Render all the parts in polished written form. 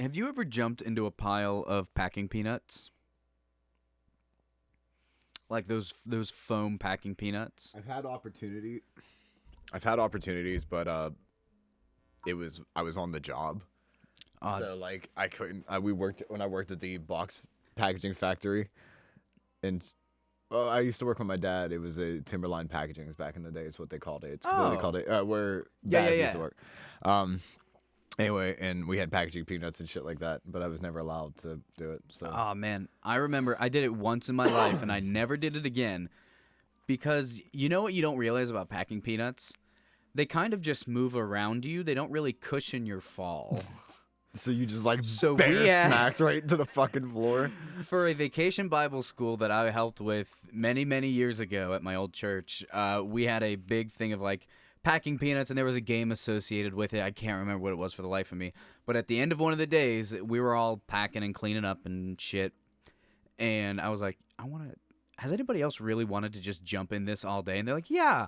Have you ever jumped into a pile of packing peanuts? Like those foam packing peanuts? I've had opportunities, but I was on the job. So like I couldn't. When I worked at the box packaging factory, and I used to work with my dad. It was a Timberline Packaging back in the day. Is what they called it. It's what they called it. Where Baz used to work. Anyway, and we had packaging peanuts and shit like that, but I was never allowed to do it. So. Oh man, I remember I did it once in my life, and I never did it again, because you know what you don't realize about packing peanuts? They kind of just move around you. They don't really cushion your fall. So you just like we had, smacked right into the fucking floor? For a vacation Bible school that I helped with many, many years ago at my old church, we had a big thing of like packing peanuts, and there was a game associated with it. I can't remember what it was for the life of me. But at the end of one of the days, we were all packing and cleaning up and shit. And I was like, has anybody else really wanted to just jump in this all day? And they're like, yeah.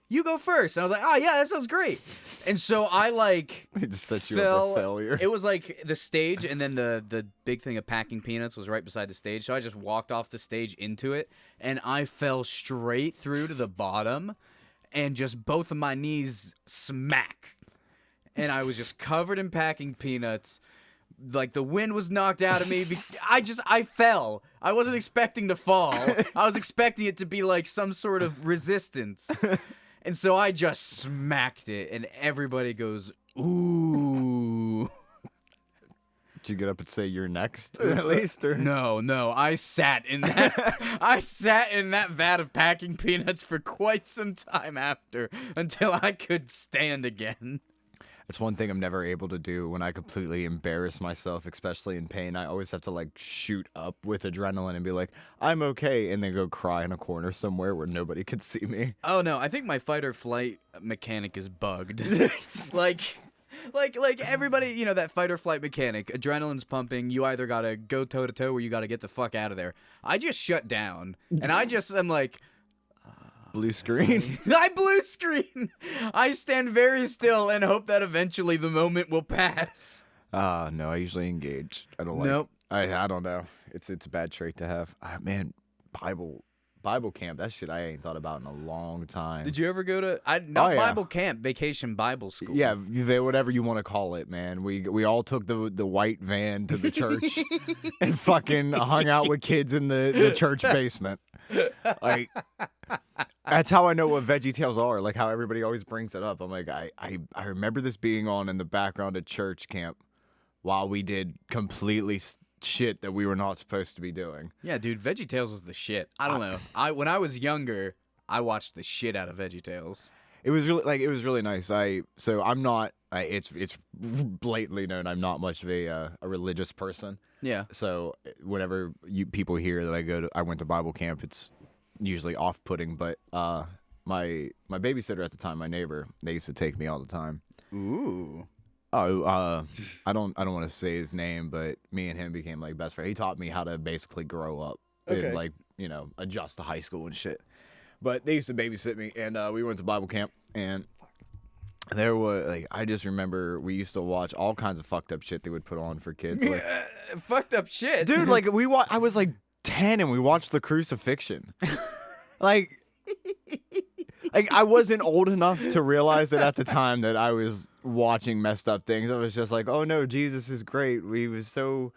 You go first. And I was like, oh, yeah, that sounds great. And so I, like, They just set you up for failure. It was, like, the stage, and then the big thing of packing peanuts was right beside the stage. So I just walked off the stage into it, and I fell straight through to the bottom, and just both of my knees smack. And I was just covered in packing peanuts. Like, the wind was knocked out of me. I fell. I wasn't expecting to fall. I was expecting it to be, like, some sort of resistance. And so I just smacked it, and everybody goes, ooh. Did you get up and say you're next, at least? Or? No. I sat in that vat of packing peanuts for quite some time after, until I could stand again. It's one thing I'm never able to do when I completely embarrass myself, especially in pain. I always have to like shoot up with adrenaline and be like, I'm okay, and then go cry in a corner somewhere where nobody could see me. Oh no, I think my fight or flight mechanic is bugged. like everybody, you know, that fight or flight mechanic, adrenaline's pumping, you either gotta go toe to toe or you gotta get the fuck out of there. I just shut down, and I'm like, blue screen. I blue screen. I stand very still and hope that eventually the moment will pass. No, I usually engage. I don't like. Nope. I don't know. It's a bad trait to have. Man, Bible camp. That shit I ain't thought about in a long time. Did you ever go to Bible camp, vacation Bible school? Yeah, whatever you want to call it, man. We all took the white van to the church and fucking hung out with kids in the church basement. Like, that's how I know what VeggieTales are. Like how everybody always brings it up. I'm like, I remember this being on in the background at church camp while we did completely shit that we were not supposed to be doing. Yeah, dude, VeggieTales was the shit. I don't know. When I was younger, I watched the shit out of VeggieTales. It was really nice. It's blatantly known I'm not much of a religious person. Yeah. So whenever people hear that I went to Bible camp, it's usually off-putting. But my babysitter at the time, my neighbor, they used to take me all the time. Ooh. Oh, I don't want to say his name, but me and him became like best friends. He taught me how to basically grow up and like, you know, adjust to high school and shit. But they used to babysit me, and we went to Bible camp, and there was like I just remember we used to watch all kinds of fucked up shit they would put on for kids. Like, fucked up shit, dude. Like I was like 10, and we watched the crucifixion. Like I wasn't old enough to realize it at the time that I was watching messed up things. I was just like, oh no, Jesus is great. He was so,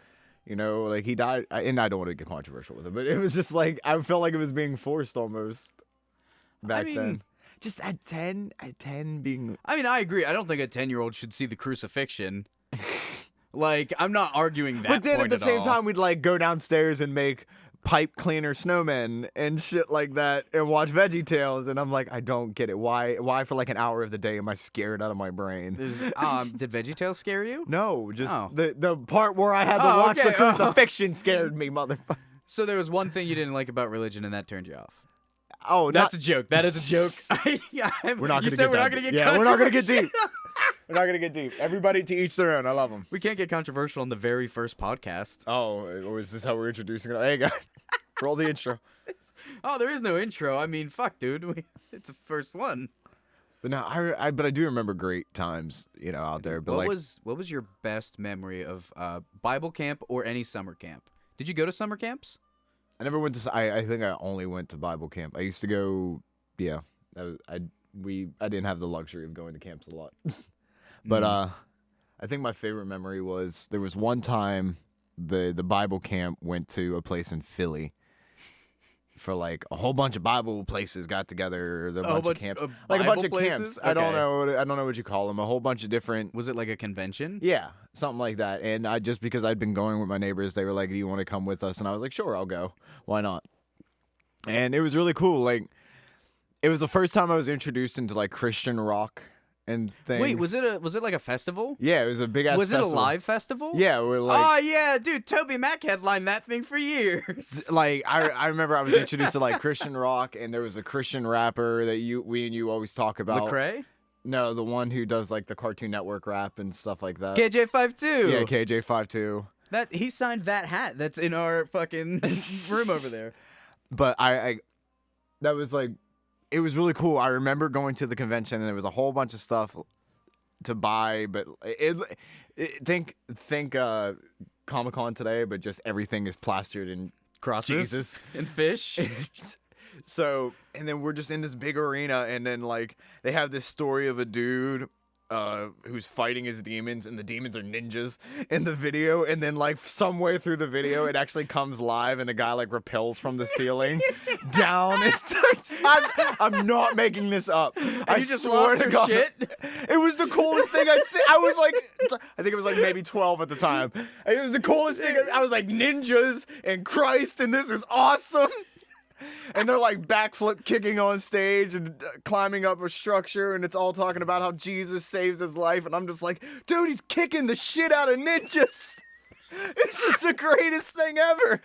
you know, like he died. And I don't want to get controversial with it, but it was just like, I felt like it was being forced almost back then. Just at 10 being... I mean, I agree. I don't think a 10-year-old should see the crucifixion. Like, I'm not arguing that. But then point at the same all. time, we'd like go downstairs and make pipe cleaner snowmen and shit like that and watch VeggieTales, and I'm like, I don't get it. Why for like an hour of the day am I scared out of my brain? Did VeggieTales scare you? No, just the part where I had to watch the crucifixion scared me, motherfucker. So there was one thing you didn't like about religion, and that turned you off. Oh, that's a joke. That is a joke. We're not going to get we're not going to get we're not going to get deep. We're not going to get deep. Everybody to each their own. I love them. We can't get controversial on the very first podcast. Oh, is this how we're introducing it? Hey, guys. Roll the intro. Oh, there is no intro. I mean, fuck, dude. It's the first one. But no, I do remember great times, out there. But what was your best memory of Bible camp or any summer camp? Did you go to summer camps? I never went to. I think I only went to Bible camp. I used to go. Yeah, I didn't have the luxury of going to camps a lot. But I think my favorite memory was there was one time the Bible camp went to a place in Philly. For like a whole bunch of Bible places got together, a bunch of camps, like a bunch of camps. Okay. I don't know what you call them. A whole bunch of different. Was it like a convention? Yeah, something like that. And I just because I'd been going with my neighbors, they were like, "Do you want to come with us?" And I was like, "Sure, I'll go. Why not?" And it was really cool. Like, it was the first time I was introduced into like Christian rock and things. Wait, was it like a festival? Yeah, it was a big ass. Was festival. it a live festival? Yeah, we're like. Oh yeah, dude, Toby Mac headlined that thing for years. Like I remember I was introduced to like Christian rock, and there was a Christian rapper that we and you always talk about. Lecrae? No, the one who does like the Cartoon Network rap and stuff like that. KJ52. Yeah, KJ52. That he signed that hat that's in our fucking room over there. But I that was like. It was really cool. I remember going to the convention and there was a whole bunch of stuff to buy, but think Comic-Con today, but just everything is plastered in crosses Jesus and fish. So, and then we're just in this big arena, and then like they have this story of a dude who's fighting his demons, and the demons are ninjas in the video, and then like somewhere through the video it actually comes live and a guy like repels from the ceiling down and starts I'm not making this up. I just swear lost to your God, shit? it was the coolest thing I'd seen. I was like, I think it was like maybe 12 at the time. It was the coolest thing. I was like, ninjas and Christ, and this is awesome. And they're like backflip kicking on stage and climbing up a structure, and it's all talking about how Jesus saves his life. And I'm just like, dude, he's kicking the shit out of ninjas. This is the greatest thing ever.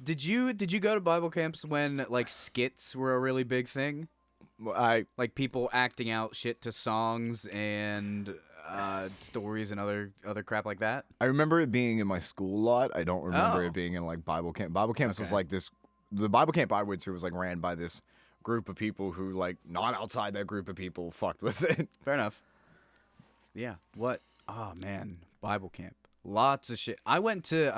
Did you go to Bible camps when like skits were a really big thing? Like people acting out shit to songs and stories and other crap like that? I remember it being in my school a lot. I don't remember it being in like Bible camp. Bible camps was like this. The Bible camp I went to was like ran by this group of people who like not outside that group of people fucked with it. Fair enough. Yeah. What? Oh man, Bible camp. Lots of shit. I went to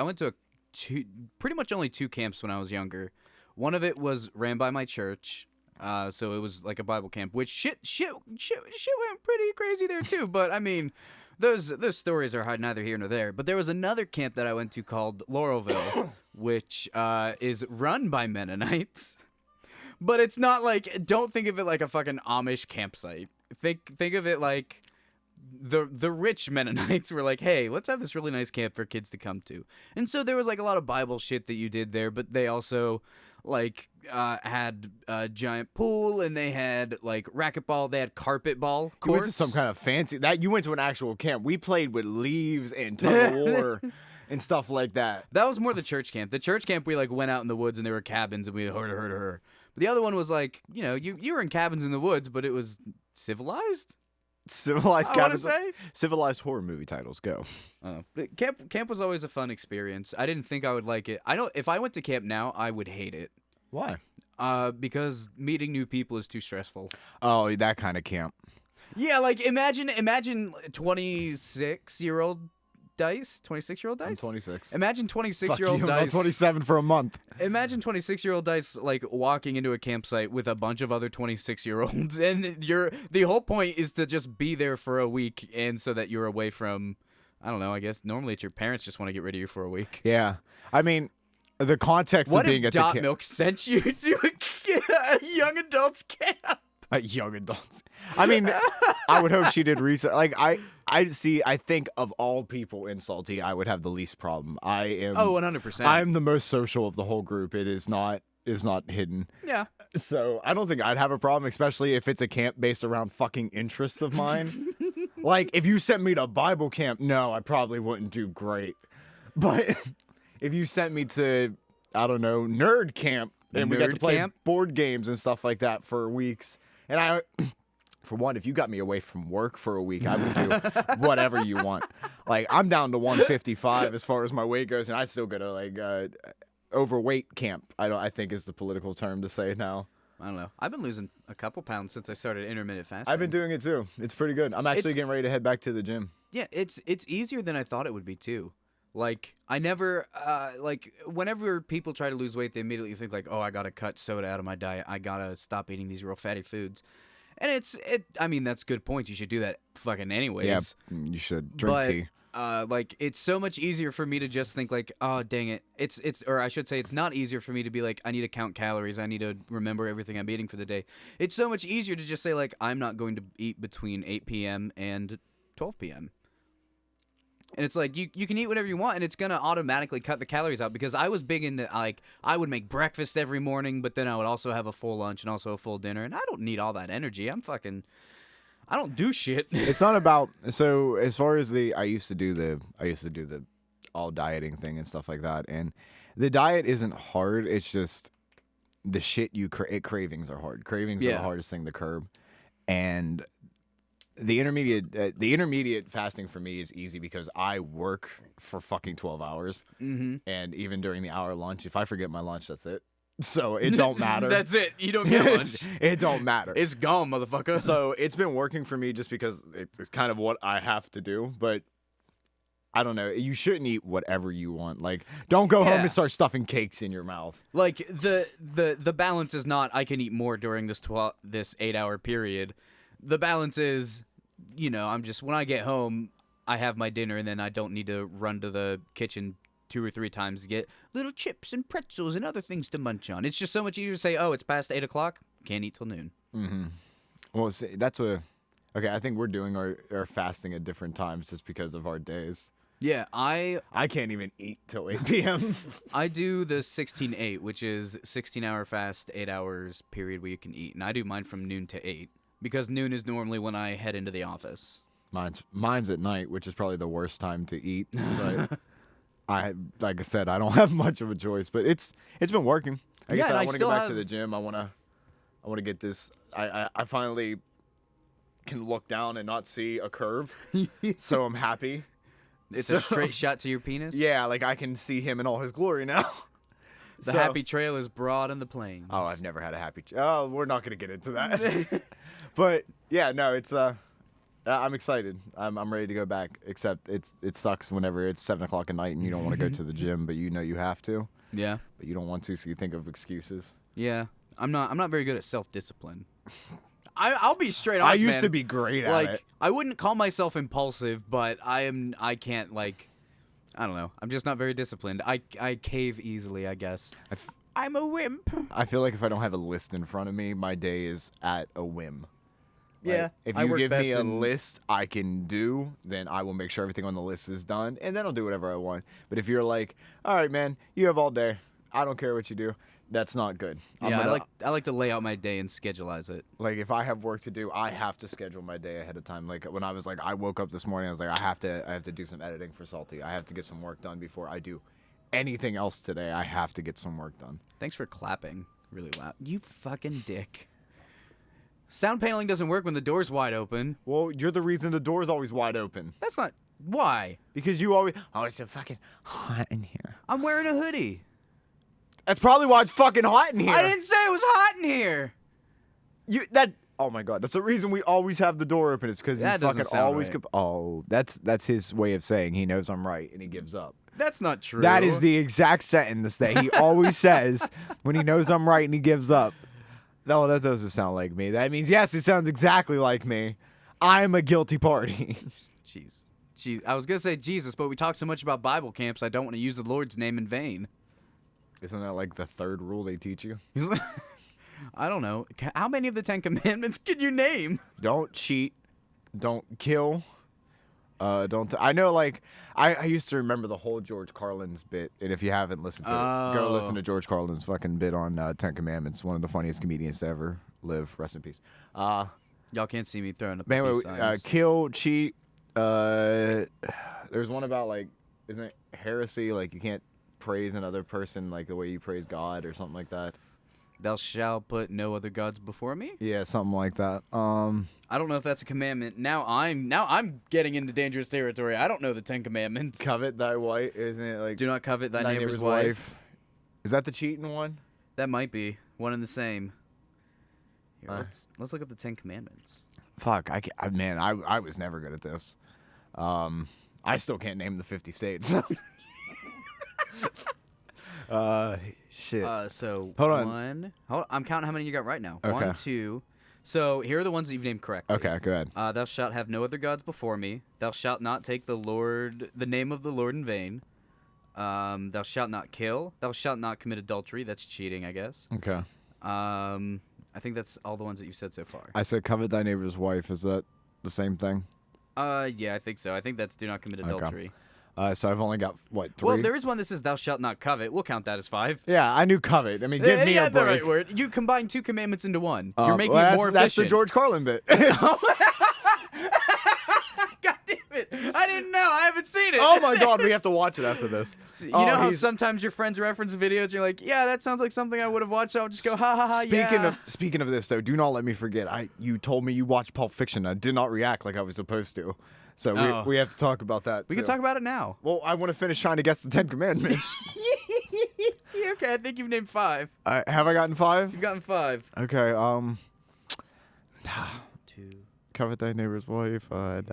pretty much only 2 camps when I was younger. One of it was ran by my church. So it was like a Bible camp, which shit went pretty crazy there too. But I mean, those stories are neither here nor there. But there was another camp that I went to called Laurelville, which is run by Mennonites. But it's not like, don't think of it like a fucking Amish campsite. Think of it like the rich Mennonites were like, hey, let's have this really nice camp for kids to come to. And so there was like a lot of Bible shit that you did there, but they also like had a giant pool, and they had like racquetball, they had carpet ball courts. You went to some kind of fancy that you went to an actual camp. We played with leaves and tug of war and stuff like that. That was more the church camp. The church camp, we like went out in the woods and there were cabins and we her. But the other one was like, you were in cabins in the woods, but it was civilized. Civilized cabins. I want to say civilized horror movie titles. Go. But camp was always a fun experience. I didn't think I would like it. If I went to camp now, I would hate it. Why? Because meeting new people is too stressful. Oh, that kind of camp. Yeah, like imagine 26-year-old Dice, 26-year-old Dice. I'm 26. Imagine 26-year-old Dice. I'm 27 for a month. Imagine 26-year-old Dice like walking into a campsite with a bunch of other 26-year-olds, and the whole point is to just be there for a week, and so that you're away from, I don't know. I guess normally it's your parents just want to get rid of you for a week. Yeah, I mean, the context what of being if at the Dot camp. Milk sent you to a young adults camp? Young adults. I mean, I would hope she did research. Like I think of all people in Salty, I would have the least problem. I am. Oh, 100%. I'm the most social of the whole group. It is not hidden. Yeah. So I don't think I'd have a problem, especially if it's a camp based around fucking interests of mine. Like if you sent me to Bible camp, no, I probably wouldn't do great. But if you sent me to, I don't know, nerd camp, and we got to play board games and stuff like that for weeks. And for one, if you got me away from work for a week, I would do whatever you want. Like, I'm down to 155 as far as my weight goes, and I still go to, like, overweight camp, I think is the political term to say now. I don't know. I've been losing a couple pounds since I started intermittent fasting. I've been doing it too. It's pretty good. I'm actually getting ready to head back to the gym. Yeah, it's easier than I thought it would be too. Like I never like whenever people try to lose weight, they immediately think like, oh, I gotta cut soda out of my diet. I gotta stop eating these real fatty foods. And I mean, that's a good point. You should do that fucking anyways. Yeah, you should drink tea. Like it's so much easier for me to just think like, oh dang it, or I should say it's not easier for me to be like, I need to count calories, I need to remember everything I'm eating for the day. It's so much easier to just say like, I'm not going to eat between 8 p.m. and 12 p.m. And it's like you can eat whatever you want, and it's gonna automatically cut the calories out. Because I was big into like I would make breakfast every morning, but then I would also have a full lunch and also a full dinner, and I don't need all that energy. I don't do shit. It's not about so as far as I used to do the all dieting thing and stuff like that, and the diet isn't hard. It's just the shit cravings are hard. Cravings are the hardest thing to curb, and the intermediate fasting for me is easy because I work for fucking 12 hours, and even during the hour lunch, if I forget my lunch, that's it. So it don't matter. That's it. You don't get lunch. It don't matter. It's gone, motherfucker. So it's been working for me just because it's kind of what I have to do. But I don't know. You shouldn't eat whatever you want. Like, don't go home and start stuffing cakes in your mouth. Like the balance is not I can eat more during this 8-hour period. The balance is, I'm just when I get home, I have my dinner and then I don't need to run to the kitchen 2 or 3 times to get little chips and pretzels and other things to munch on. It's just so much easier to say, oh, it's past 8 o'clock. Can't eat till noon. Mm-hmm. Well, see, okay. I think we're doing our fasting at different times just because of our days. Yeah, I can't even eat till 8 p.m. I do the 16-8, which is 16-hour fast, 8 hours period where you can eat, and I do mine from noon to 8 because noon is normally when I head into the office. Mine's at night, which is probably the worst time to eat. But like I said, I don't have much of a choice, but it's been working. Like I said, I want to go back to the gym. I want to get this. I finally can look down and not see a curve, so I'm happy. It's a straight shot to your penis? Yeah, like I can see him in all his glory now. The happy trail is broad in the plains. Oh, I've never had a happy trail. Oh, we're not going to get into that. But yeah, no, it's I'm excited. I'm ready to go back, except it sucks whenever it's 7 o'clock at night and you don't want to go to the gym, but you know you have to. Yeah. But you don't want to, so you think of excuses. Yeah. I'm not very good at self-discipline. I'll be straight honest, I used man. to be great at it. I wouldn't call myself impulsive, but I can't, like, I don't know. I'm just not very disciplined. I cave easily, I guess. I'm a wimp. I feel like if I don't have a list in front of me, my day is at a whim. Yeah. Like, if you give me a list I can do, then I will make sure everything on the list is done, and then I'll do whatever I want. But if you're like, all right, man, you have all day. I don't care what you do. That's not good. Yeah, I like to lay out my day and scheduleize it. Like, if I have work to do, I have to schedule my day ahead of time. Like, when I was like, I woke up this morning, I was like, I have to do some editing for Salty. I have to get some work done before I do anything else today. I have to get some work done. Thanks for clapping really loud. You fucking dick. Sound paneling doesn't work when the door's wide open. Well, you're the reason the door's always wide open. That's not... Why? Because you always... Oh, it's so fucking hot in here. I'm wearing a hoodie. That's probably why it's fucking hot in here. I didn't say it was hot in here. Oh my god, that's the reason we always have the door open. It's because you fucking always... Right. Oh, that's his way of saying he knows I'm right and he gives up. That's not true. That is the exact sentence that he always says when he knows I'm right and he gives up. No, that doesn't sound like me. That means, yes, it sounds exactly like me. I'm a guilty party. Jeez. I was going to say Jesus, but we talk so much about Bible camps, I don't want to use the Lord's name in vain. Isn't that like the third rule they teach you? I don't know. How many of the 10 Commandments can you name? Don't cheat. Don't kill. I know, like, I used to remember the whole George Carlin's bit, and if you haven't listened to it, go listen to George Carlin's fucking bit on 10 Commandments. One of the funniest comedians to ever live. Rest in peace. Y'all can't see me throwing up Man, signs. Kill, cheat. There's one about, like, isn't it heresy? Like, you can't praise another person like the way you praise God or something like that. Thou shalt put no other gods before me? Yeah, something like that. I don't know if that's a commandment. Now I'm getting into dangerous territory. I don't know the 10 Commandments. Covet thy wife, isn't it? Like, do not covet thy neighbor's wife. Is that the cheating one? That might be one and the same. Here, let's look up the 10 Commandments. Fuck, I was never good at this. I still can't name the 50 states. Shit. So Hold on. I'm counting how many you got right now. Okay. 1, 2. So here are the ones that you've named correctly. Okay, go ahead. Thou shalt have no other gods before me. Thou shalt not take the name of the Lord in vain. Thou shalt not kill. Thou shalt not commit adultery. That's cheating, I guess. Okay. I think that's all the ones that you've said so far. I said covet thy neighbor's wife. Is that the same thing? Yeah, I think so. I think that's do not commit adultery. So I've only got, 3? Well, there is one that says thou shalt not covet. We'll count that as 5. Yeah, I knew covet. I mean, give me a break. the right word. You combine 2 commandments into one. You're making well, it more That's the efficient. George Carlin bit. God damn it. I didn't know. I haven't seen it. Oh my God, we have to watch it after this. So, you know how sometimes your friends reference videos and you're like, yeah, that sounds like something I would have watched. So I'll just go, ha ha ha, Speaking of this though, do not let me forget. You told me you watched Pulp Fiction. I did not react like I was supposed to. So we have to talk about that. We can talk about it now. Well, I want to finish trying to guess the 10 Commandments. Okay, I think you've named 5. Have I gotten 5? You've gotten 5. Okay. 2. Covet thy neighbor's wife. What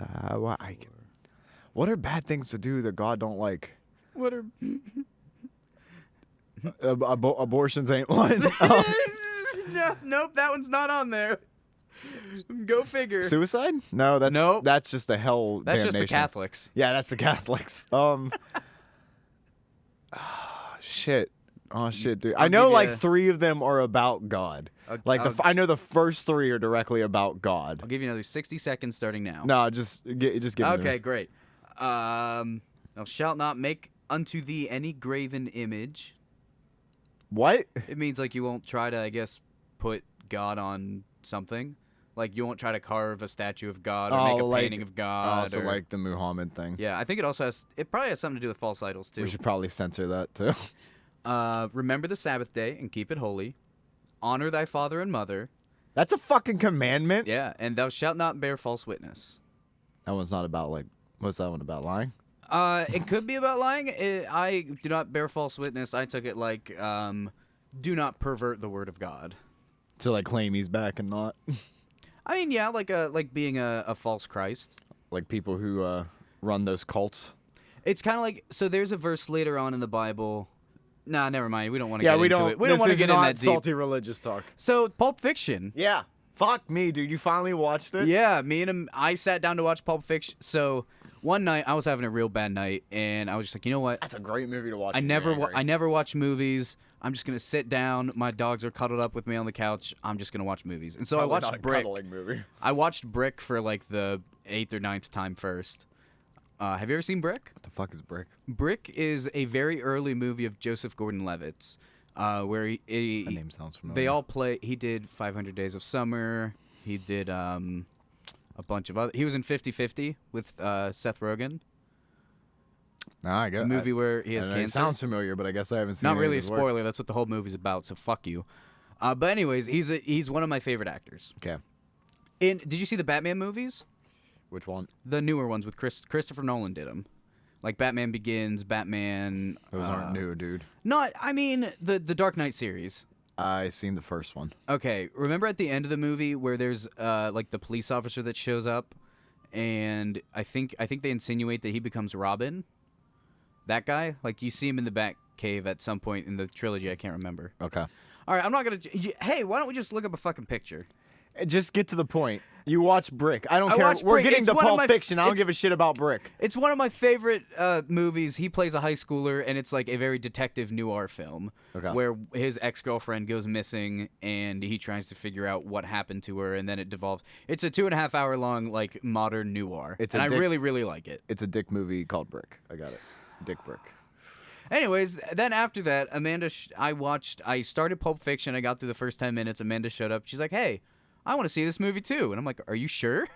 are bad things to do that God don't like? What are... Abortions ain't one. Nope, that one's not on there. Go figure. Suicide? No, that's just a hell That's damnation. just the Catholics. Yeah, that's the Catholics. Shit. Oh shit, dude. I know like 3 of them are about God. I know the first 3 are directly about God. I'll give you another 60 seconds starting now. No, just give me. Okay, great. Thou shalt not make unto thee any graven image. What? It means like you won't try to, I guess, put God on something. Like you won't try to carve a statue of God or make a painting of God. So like the Muhammad thing. Yeah, I think it probably has something to do with false idols too. We should probably censor that too. Remember the Sabbath day and keep it holy. Honor thy father and mother. That's a fucking commandment. Yeah, and thou shalt not bear false witness. That one's not about what's that one about? Lying? It could be about lying. I do not bear false witness. I took it like do not pervert the word of God. To like claim he's back and not. I mean, yeah, like being a false Christ. Like people who run those cults. It's kind of like, so there's a verse later on in the Bible. Nah, never mind. We don't want to get into it. We don't want to get in that deep. Salty religious talk. So Pulp Fiction. Yeah. Fuck me, dude. You finally watched it? Yeah, me and him. I sat down to watch Pulp Fiction. So one night I was having a real bad night, and I was just like, you know what? That's a great movie to watch. I never watch movies. I'm just gonna sit down. My dogs are cuddled up with me on the couch. I'm just gonna watch movies. And so I watched Brick. Movie. I watched Brick for like the 8th or 9th time first. Have you ever seen Brick? What the fuck is Brick? Brick is a very early movie of Joseph Gordon-Levitt's, where That name sounds familiar. they all play. He did 500 Days of Summer. He did a bunch of other. He was in 50-50 with Seth Rogen. I guess The movie where he has cancer. It sounds familiar, but I guess I haven't seen. Not really a spoiler. That's what the whole movie's about. So fuck you. But anyways, he's one of my favorite actors. Okay. Did you see the Batman movies? Which one? The newer ones with Christopher Nolan did them. Like Batman Begins, Batman. Those aren't new, dude. I mean the Dark Knight series. I seen the first one. Okay, remember at the end of the movie where there's like the police officer that shows up, and I think they insinuate that he becomes Robin. That guy, like you see him in the Batcave at some point in the trilogy. I can't remember. Okay. All right, I'm not gonna. Hey, why don't we just look up a fucking picture? Just get to the point. You watch Brick. I don't care. watched We're Brick. getting It's to one of Pulp my- Fiction. I don't it's- give a shit about Brick. It's one of my favorite movies. He plays a high schooler, and it's like a very detective noir film where his ex-girlfriend goes missing, and he tries to figure out what happened to her, and then it devolves. It's a 2.5 hour long like modern noir, I really, really like it. It's a dick movie called Brick. I got it. Dick Brick. Anyways, then after that, I started Pulp Fiction. I got through the first 10 minutes. Amanda showed up. She's like, hey, I want to see this movie too. And I'm like, are you sure?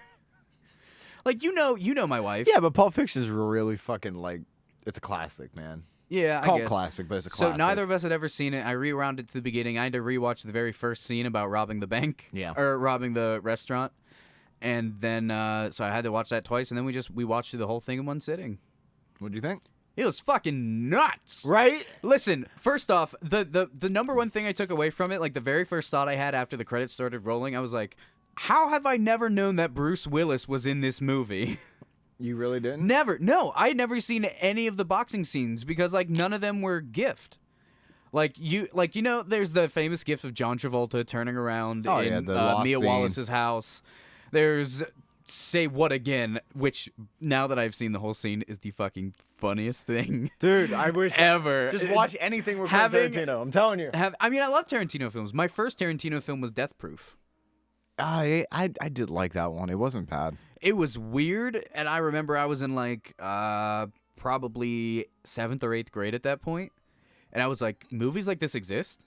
Like, you know my wife. Yeah, but Pulp Fiction is really fucking like, it's a classic, man. Yeah, Cult classic, but it's a classic. So neither of us had ever seen it. I rewound it to the beginning. I had to rewatch the very first scene about robbing the bank. Yeah. Or robbing the restaurant. And then, so I had to watch that twice. And then we watched through the whole thing in one sitting. What'd you think? It was fucking nuts. Right? Listen, first off, the number one thing I took away from it, like the very first thought I had after the credits started rolling, I was like, how have I never known that Bruce Willis was in this movie? You really didn't? Never. No, I had never seen any of the boxing scenes because like none of them were gift. Like you know, there's the famous gif of John Travolta turning around in the lost Mia scene. Wallace's house. There's Say What Again, which now that I've seen the whole scene is the fucking funniest thing, Dude, I wish ever. Just watch anything with Having- Tarantino. I'm telling you. I mean, I love Tarantino films. My first Tarantino film was Death Proof. I did like that one. It wasn't bad. It was weird, and I remember I was in like probably 7th or 8th grade at that point, and I was like, movies like this exist?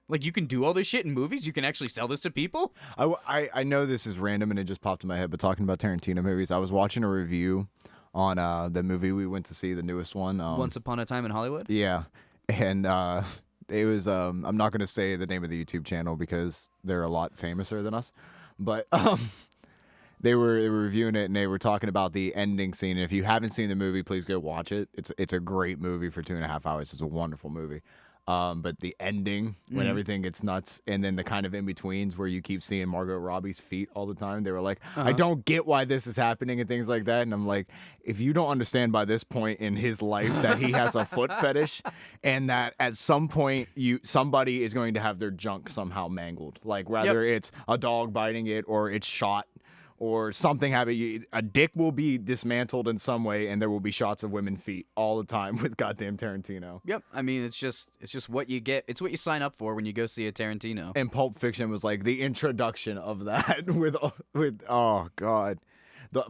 Like, you can do all this shit in movies? You can actually sell this to people? I know this is random and it just popped in my head, but talking about Tarantino movies, I was watching a review on the movie we went to see, the newest one. Once Upon a Time in Hollywood? Yeah. And it was, I'm not going to say the name of the YouTube channel because they're a lot famouser than us, but they were reviewing it and they were talking about the ending scene. And if you haven't seen the movie, please go watch it. It's a great movie for 2.5 hours. It's a wonderful movie. But the ending, when everything gets nuts, and then the kind of in-betweens where you keep seeing Margot Robbie's feet all the time, they were like, I don't get why this is happening and things like that. And I'm like, if you don't understand by this point in his life that he has a foot fetish and that at some point somebody is going to have their junk somehow mangled, like whether it's a dog biting it or it's shot or something happening, a dick will be dismantled in some way, and there will be shots of women's feet all the time with goddamn Tarantino. Yep. I mean, it's just what you get. It's what you sign up for when you go see a Tarantino. And Pulp Fiction was like the introduction of that with oh god.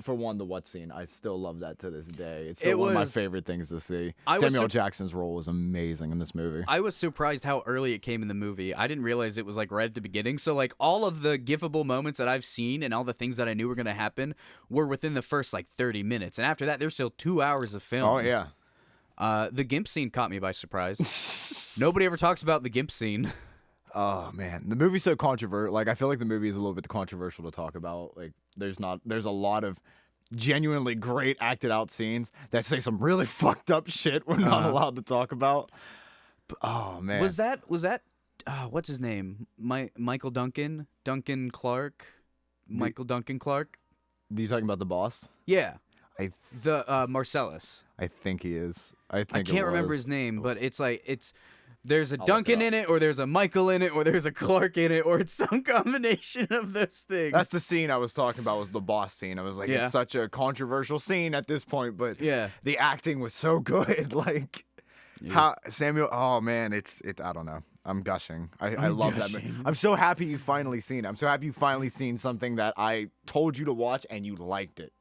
For one, the what scene, I still love that to this day. It's still one of my favorite things to see. Samuel Jackson's role was amazing in this movie. I was surprised how early it came in the movie. I didn't realize it was like right at the beginning. So like all of the gifable moments that I've seen and all the things that I knew were going to happen were within the first like 30 minutes. And after that, there's still 2 hours of film. Oh, yeah. The GIMP scene caught me by surprise. Nobody ever talks about the GIMP scene. Oh man, the movie's so controversial. Like I feel like the movie is a little bit controversial to talk about. Like there's a lot of genuinely great acted out scenes that say some really fucked up shit we're not allowed to talk about. But, oh man, was that what's his name? Michael Duncan Clark. Michael Duncan Clark. Are you talking about the boss? Yeah. The Marcellus. I think he is. I can't remember his name, but there's a Duncan in it, or there's a Michael in it, or there's a Clark in it, or it's some combination of those things. That's the scene I was talking about, was the boss scene. I was like, it's such a controversial scene at this point, but the acting was so good. Like, how Samuel, oh man, it's I don't know. I'm gushing. I love that movie. I'm so happy you finally seen it. I'm so happy you finally seen something that I told you to watch and you liked it.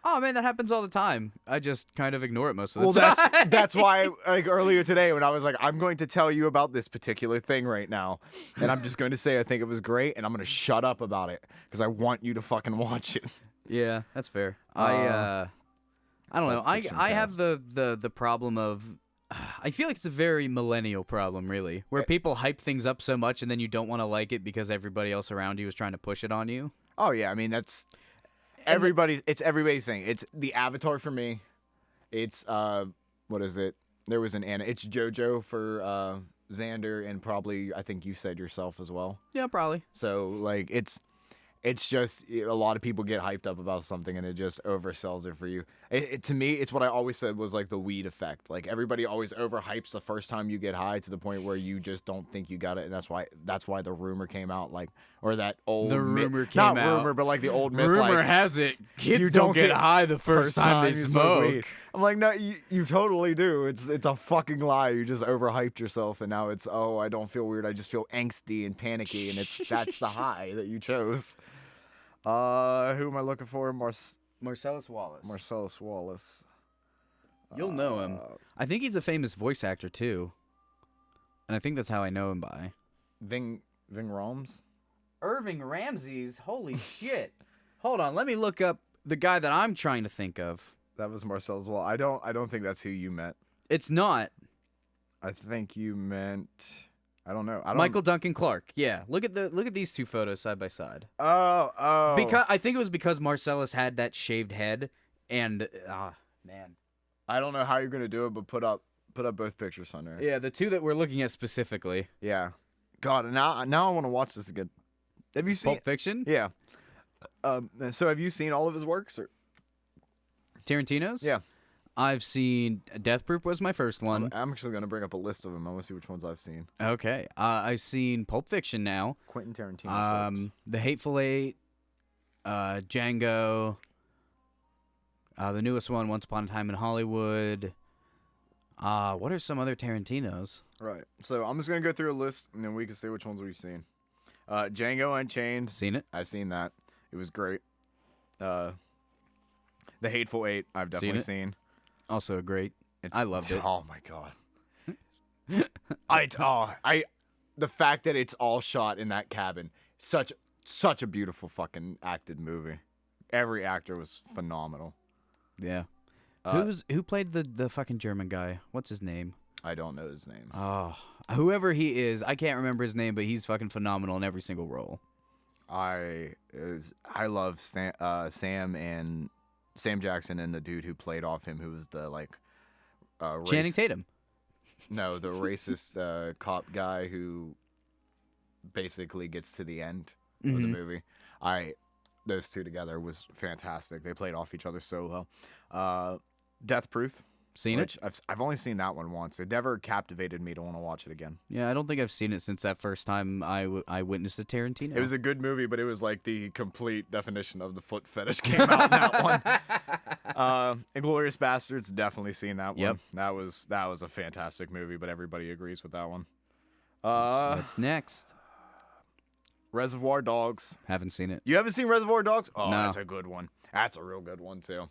Oh man, that happens all the time. I just kind of ignore it most of the time. Well, that's why, like earlier today, when I was like, I'm going to tell you about this particular thing right now, and I'm just going to say I think it was great, and I'm going to shut up about it because I want you to fucking watch it. Yeah, that's fair. I don't know. I have the problem of. I feel like it's a very millennial problem, really, where people hype things up so much and then you don't want to like it because everybody else around you is trying to push it on you. Oh yeah, I mean that's. It's everybody's thing. It's the Avatar for me. It's what is it? There was an Anna. It's JoJo for Xander, and probably I think you said yourself as well. Yeah, probably. So like it's just a lot of people get hyped up about something and it just oversells it for you. To me, it's what I always said was like the weed effect. Like everybody always overhypes the first time you get high to the point where you just don't think you got it, and that's why the rumor came out, like, or that old not rumor, but like the old myth. Rumor like, has it kids don't get high the first time they smoke. Weed. I'm like, no, you totally do. It's a fucking lie. You just overhyped yourself, and now it's I don't feel weird. I just feel angsty and panicky, and that's the high that you chose. Who am I looking for? Marcellus Wallace. Marcellus Wallace. You'll know him. I think he's a famous voice actor too, and I think that's how I know him by. Ving Rhames. Irving Ramsey's. Holy shit! Hold on, let me look up the guy that I'm trying to think of. That was Marcellus Wallace. I don't think that's who you meant. It's not. I think you meant. I don't know. Michael Duncan Clark. Yeah, look at these two photos side by side. Oh. Because I think it was because Marcellus had that shaved head, and man, I don't know how you're gonna do it, but put up both pictures on there. Yeah, the two that we're looking at specifically. Yeah. God, now I want to watch this again. Have you seen? Pulp Fiction? Yeah. So have you seen all of his works? Or? Tarantino's? Yeah. I've seen Death Proof was my first one. I'm actually gonna bring up a list of them. I want to see which ones I've seen. Okay. I've seen Pulp Fiction now. Quentin Tarantino's works. The Hateful Eight, Django, the newest one, Once Upon a Time in Hollywood. What are some other Tarantinos? Right. So I'm just gonna go through a list, and then we can see which ones we've seen. Django Unchained. Seen it? I've seen that. It was great. The Hateful Eight. I've definitely seen. Also great. I loved it. Oh my god. The fact that it's all shot in that cabin. Such a beautiful fucking acted movie. Every actor was phenomenal. Yeah. Who played the fucking German guy? What's his name? I don't know his name. Oh, whoever he is, I can't remember his name, but he's fucking phenomenal in every single role. I love Sam Jackson and the dude who played off him, who was the Channing Tatum. No, the racist cop guy who basically gets to the end of the movie. Those two together was fantastic. They played off each other so well. Death Proof. Seen it? I've only seen that one once. It never captivated me to want to watch it again. Yeah, I don't think I've seen it since that first time I witnessed a Tarantino. It was a good movie, but it was like the complete definition of the foot fetish came out in that one. Inglourious Bastards, definitely seen that one. Yep. That was a fantastic movie, but everybody agrees with that one. What's next? Reservoir Dogs. Haven't seen it. You haven't seen Reservoir Dogs? Oh, No. That's a good one. That's a real good one too.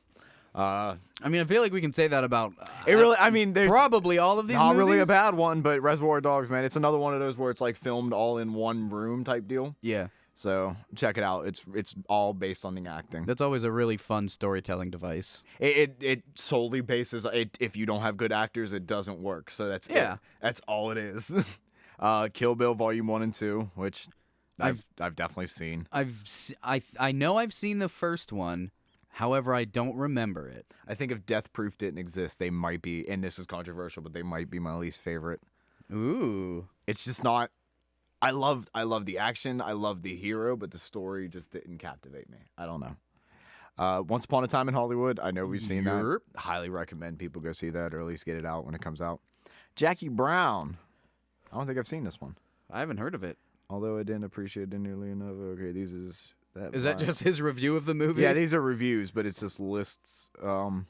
I mean, I feel like we can say that about There's probably all of these not movies. really a bad one, but Reservoir Dogs, man, it's another one of those where it's like filmed all in one room type deal. Yeah. So check it out. It's all based on the acting. That's always a really fun storytelling device. It solely bases it. If you don't have good actors, it doesn't work. So that's it. That's all it is. Kill Bill Volume 1 and 2, which I've definitely seen. I know I've seen the first one. However, I don't remember it. I think if Death Proof didn't exist, they might be, and this is controversial, but they might be my least favorite. Ooh. It's just not. I love the action. I love the hero, but the story just didn't captivate me. I don't know. Once Upon a Time in Hollywood. I know we've seen that. Highly recommend people go see that, or at least get it out when it comes out. Jackie Brown. I don't think I've seen this one. I haven't heard of it. Although I didn't appreciate it nearly enough. Okay, these is that. Is that just his review of the movie? Yeah, these are reviews, but it's just lists. So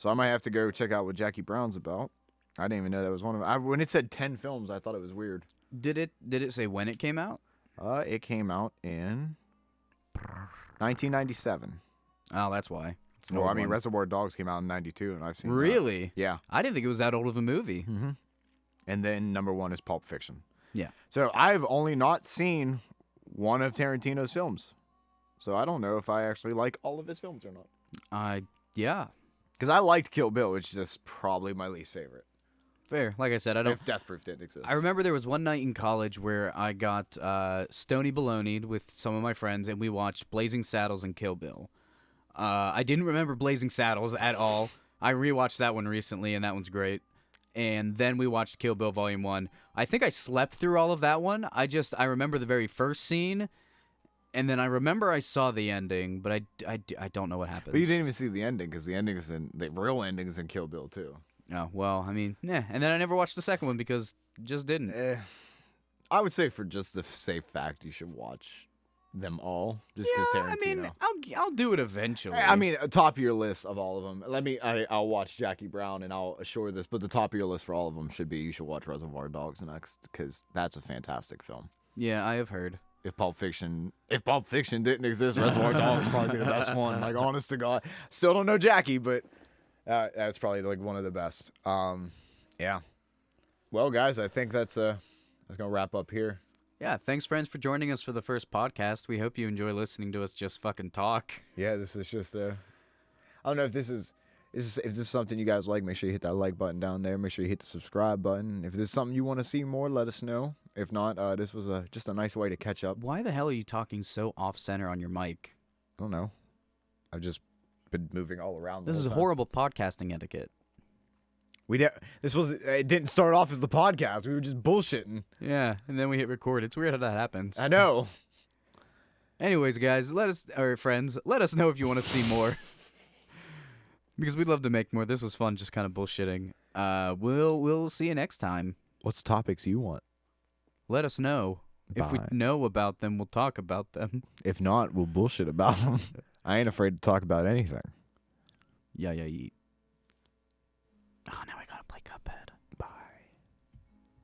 I might have to go check out what Jackie Brown's about. I didn't even know that was one of them. When it said 10 films, I thought it was weird. Did it say when it came out? It came out in 1997. Oh, that's why. Well, I mean, Reservoir Dogs came out in 92, and I've seen that. Really? Yeah. I didn't think it was that old of a movie. Mm-hmm. And then number 1 is Pulp Fiction. Yeah. So I've only not seen one of Tarantino's films. So I don't know if I actually like all of his films or not. Yeah. Because I liked Kill Bill, which is just probably my least favorite. Fair. Like I said, I don't. If Death Proof didn't exist. I remember there was one night in college where I got stony baloneyed with some of my friends, and we watched Blazing Saddles and Kill Bill. I didn't remember Blazing Saddles at all. I rewatched that one recently, and that one's great. And then we watched Kill Bill Volume 1. I think I slept through all of that one. I remember the very first scene, and then I remember I saw the ending, but I don't know what happens. But you didn't even see the ending, because the real ending is in Kill Bill too. Oh, well, I mean, yeah. And then I never watched the second one because just didn't. I would say for just the safe fact, you should watch them all, just because Tarantino. I mean, I'll do it eventually. I mean, top of your list of all of them. I'll watch Jackie Brown, and I'll assure this, but the top of your list for all of them should be you should watch Reservoir Dogs next, because that's a fantastic film. Yeah, I have heard. If Pulp Fiction didn't exist, Reservoir Dogs would probably be the best one. Like, honest to God, still don't know Jackie, but that's probably like one of the best. Yeah. Well, guys, I think that's gonna wrap up here. Yeah, thanks, friends, for joining us for the first podcast. We hope you enjoy listening to us just fucking talk. Yeah, this is just I don't know if this is something you guys like. Make sure you hit that like button down there. Make sure you hit the subscribe button. If this is something you want to see more, let us know. If not, this was just a nice way to catch up. Why the hell are you talking so off-center on your mic? I don't know. I've just been moving all around. This is horrible podcasting etiquette. It didn't start off as the podcast. We were just bullshitting. Yeah, and then we hit record. It's weird how that happens. I know. Anyways, guys, friends, let us know if you want to see more. Because we'd love to make more. This was fun, just kind of bullshitting. We'll see you next time. What's topics you want? Let us know. If we Bye. know about them, we'll talk about them. If not, we'll bullshit about them. I ain't afraid to talk about anything. Yeah, eat.